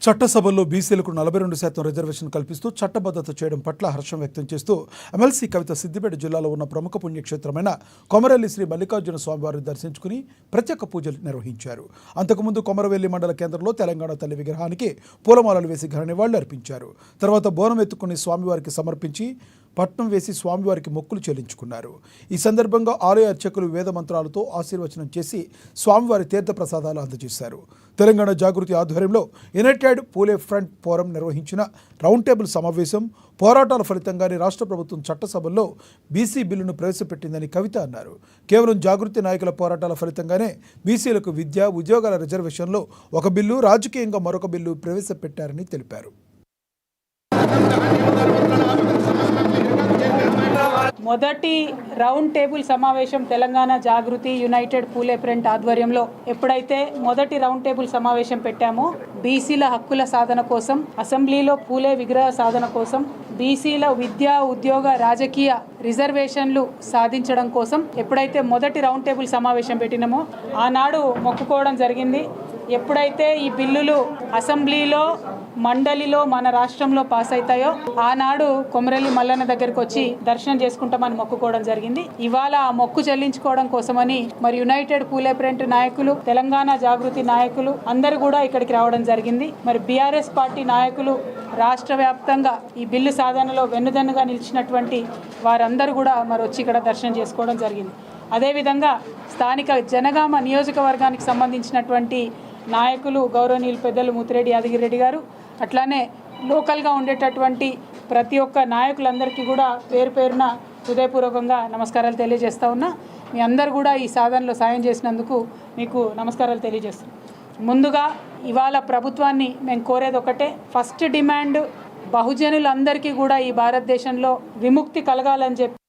చట్టసభల్లో బీసీలకు 42% రిజర్వేషన్ కల్పిస్తూ చట్టబద్ధత చేయడం పట్ల హర్షం వ్యక్తం చేస్తూ ఎమ్మెల్సీ కవిత సిద్దిపేట జిల్లాలో ఉన్న ప్రముఖ పుణ్యక్షేత్రమైన కొమరవెల్లి శ్రీ మల్లికార్జున స్వామివారిని దర్శించుకుని ప్రత్యేక పూజలు నిర్వహించారు. అంతకుముందు కొమరవెల్లి మండల కేంద్రంలో తెలంగాణ తల్లి విగ్రహానికి పూలమాలలు వేసి ఘన నివాళులు అర్పించారు. తర్వాత బోనం ఎత్తుకుని స్వామివారికి సమర్పించి పట్నం వేసి స్వామివారికి మొక్కులు చెల్లించుకున్నారు. ఈ సందర్భంగా ఆలయ అర్చకులు వేద మంత్రాలతో ఆశీర్వచనం చేసి స్వామివారి తీర్థప్రసాదాలు అందజేశారు. తెలంగాణ జాగృతి ఆధ్వర్యంలో యునైటెడ్ పూలే ఫ్రంట్ ఫోరం నిర్వహించిన రౌండ్ టేబుల్ సమావేశం పోరాటాల ఫలితంగానే రాష్ట్ర ప్రభుత్వం చట్టసభల్లో బీసీ బిల్లును ప్రవేశపెట్టిందని కవిత అన్నారు. కేవలం జాగృతి నాయకుల పోరాటాల ఫలితంగానే బీసీలకు విద్య, ఉద్యోగాల రిజర్వేషన్లో ఒక బిల్లు, రాజకీయంగా మరొక బిల్లు ప్రవేశపెట్టారని తెలిపారు. మొదటి రౌండ్ టేబుల్ సమావేశం తెలంగాణ జాగృతి యునైటెడ్ పూలే ఫ్రంట్ ఆధ్వర్యంలో ఎప్పుడైతే మొదటి రౌండ్ టేబుల్ సమావేశం పెట్టామో బీసీల హక్కుల సాధన కోసం, అసెంబ్లీలో పూలే విగ్రహ సాధన కోసం, బీసీల విద్యా, ఉద్యోగ, రాజకీయ రిజర్వేషన్లు సాధించడం కోసం ఎప్పుడైతే మొదటి రౌండ్ టేబుల్ సమావేశం పెట్టినామో ఆనాడు మొక్కుకోవడం జరిగింది. ఎప్పుడైతే ఈ బిల్లులు అసెంబ్లీలో, మండలిలో మన రాష్ట్రంలో పాస్ అవుతాయో ఆనాడు కొమరవెల్లి మల్లన్న దగ్గరికి వచ్చి దర్శనం చేసుకుంటామని మొక్కుకోవడం జరిగింది. ఇవాళ ఆ మొక్కు చెల్లించుకోవడం కోసమని మరి యునైటెడ్ పూలే ఫ్రంట్ నాయకులు, తెలంగాణ జాగృతి నాయకులు అందరూ కూడా ఇక్కడికి రావడం జరిగింది. మరి బీఆర్ఎస్ పార్టీ నాయకులు రాష్ట్ర వ్యాప్తంగా ఈ బిల్లు సాధనలో వెన్నుదన్నుగా నిలిచినటువంటి వారందరూ కూడా మరి వచ్చి ఇక్కడ దర్శనం చేసుకోవడం జరిగింది. అదేవిధంగా స్థానిక జనగామ నియోజకవర్గానికి సంబంధించినటువంటి నాయకులు గౌరవనీయులు పెద్దలు ముత్తిరెడ్డి యాదగిరెడ్డి గారు, అట్లానే లోకల్గా ఉండేటటువంటి ప్రతి ఒక్క నాయకులందరికీ కూడా పేరు పేరున హృదయపూర్వకంగా నమస్కారాలు తెలియజేస్తూ ఉన్నా. మీ అందరు కూడా ఈ సాధనలో సాయం చేసినందుకు మీకు నమస్కారాలు తెలియజేస్తున్నాం. ముందుగా ఇవాళ ప్రభుత్వాన్ని మేము కోరేది ఒకటే, ఫస్ట్ డిమాండ్ బహుజనులందరికీ కూడా ఈ భారతదేశంలో విముక్తి కలగాలని చెప్పి